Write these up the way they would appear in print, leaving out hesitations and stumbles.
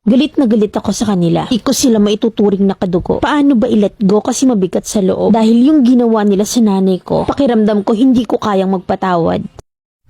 Galit na galit ako sa kanila. Di ko sila maituturing na kadugo. Paano ba i-let go kasi mabigat sa loob? Dahil yung ginawa nila sa nanay ko, pakiramdam ko hindi ko kayang magpatawad.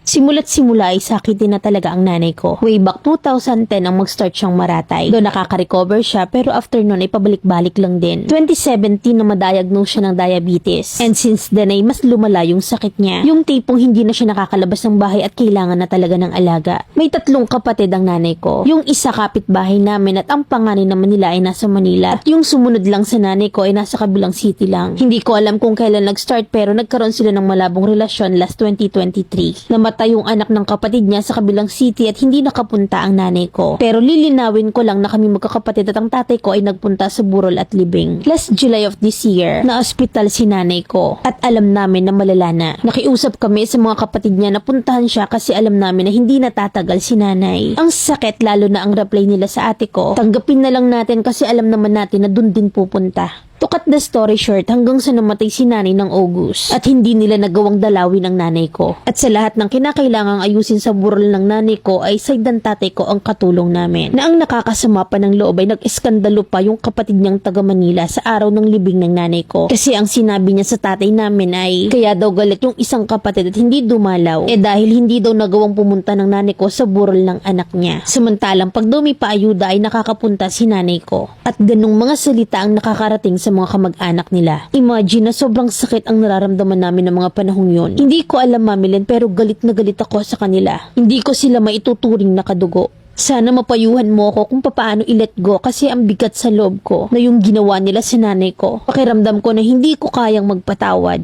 Simula't simula ay sakitin na talaga ang nanay ko. Way back 2010 ang mag-start siyang maratay. Doon nakaka-recover siya pero after nun ay pabalik-balik lang din. 2017 na ma-diagnose siya ng diabetes. And since then ay mas lumala yung sakit niya. Yung tipong hindi na siya nakakalabas ng bahay at kailangan na talaga ng alaga. May 3 kapatid ang nanay ko. Yung isa kapitbahay namin at ang panganay naman nila ay nasa Manila. At yung sumunod lang sa nanay ko ay nasa kabilang city lang. Hindi ko alam kung kailan nag-start pero nagkaroon sila ng malabong relasyon last 2023. Yung anak ng kapatid niya sa kabilang city at hindi nakapunta ang nanay ko. Pero lilinawin ko lang na kami magkakapatid at ang tatay ko ay nagpunta sa burol at libing. Last July of this year, na-hospital si nanay ko at alam namin na malala na. Nakiusap kami sa mga kapatid niya na puntahan siya kasi alam namin na hindi natatagal si nanay. Ang sakit lalo na ang reply nila sa ate ko, tanggapin na lang natin kasi alam naman natin na dun din pupunta. To cut the story short, hanggang sa namatay si nanay ng August at hindi nila nagawang dalawin ang nanay ko. At sa lahat ng kinakailangang ayusin sa burol ng nanay ko ay side ng tatay ko ang katulong namin. Na ang nakakasama pa ng loob ay nag-eskandalo pa yung kapatid niyang taga Manila sa araw ng libing ng nanay ko. Kasi ang sinabi niya sa tatay namin ay kaya daw galit yung isang kapatid at hindi dumalaw. Dahil hindi daw nagawang pumunta ng nanay ko sa burol ng anak niya. Samantalang pag daw may paayuda ay nakakapunta si nanay ko. At ganung mga salita ang nakakarating sa mga kamag-anak nila. Imagine na sobrang sakit ang nararamdaman namin ng mga panahong yun. Hindi ko alam, Mamilin, pero galit na galit ako sa kanila. Hindi ko sila maituturing na kadugo. Sana mapayuhan mo ako kung paano i-let go kasi ang bigat sa loob ko na yung ginawa nila sa nanay ko. Pakiramdam ko na hindi ko kayang magpatawad.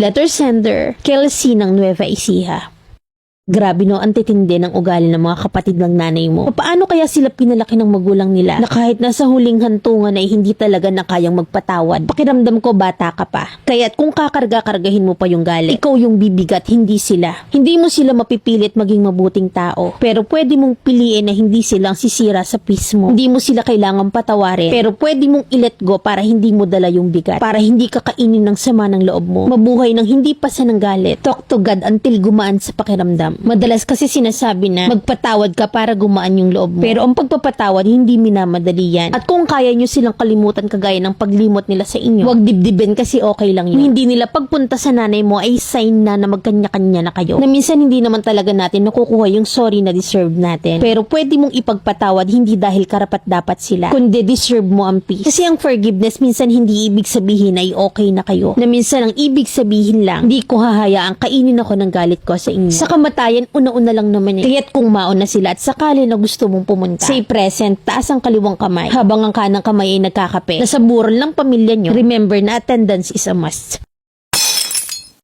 Letter sender, Kelsey ng Nueva Ecija. Grabe no, ang titindi ng ugali ng mga kapatid ng nanay mo. Paano kaya sila pinalaki ng magulang nila na kahit nasa huling hantungan ay hindi talaga na kayang magpatawad? Pakiramdam ko bata ka pa. Kaya't kung kakarga-kargahin mo pa yung galit, ikaw yung bibigat, hindi sila. Hindi mo sila mapipilit maging mabuting tao. Pero pwede mong piliin na hindi silang sisira sa peace mo. Hindi mo sila kailangang patawarin. Pero pwede mong i-let go para hindi mo dala yung bigat. Para hindi ka kainin ng sama ng loob mo. Mabuhay ng hindi pasa ng galit. Talk to God until gumaan sa pakiramdam. Madalas kasi sinasabi na magpatawad ka para gumaan yung loob mo. Pero ang pagpapatawad hindi minamadali yan. At kung kaya nyo silang kalimutan kagaya ng paglimot nila sa inyo, wag dibdibin kasi okay lang yun. Kung hindi nila pagpunta sa nanay mo ay sign na magkanya-kanya na kayo. Na minsan hindi naman talaga natin nakukuha yung sorry na deserve natin. Pero pwede mong ipagpatawad hindi dahil karapat dapat sila, kundi deserve mo ang peace. Kasi ang forgiveness minsan hindi ibig sabihin ay okay na kayo. Na minsan ang ibig sabihin lang, hindi ko hahayaang kainin ako ng galit ko sa inyo. Sa kamatayan, una-una lang naman Kaya't kung mauna sila at sakali na gusto mong pumunta, say present, taas ang kaliwang kamay, habang ang kanang kamay ay nagkakape. Nasa burol ng pamilya nyo, remember na attendance is a must.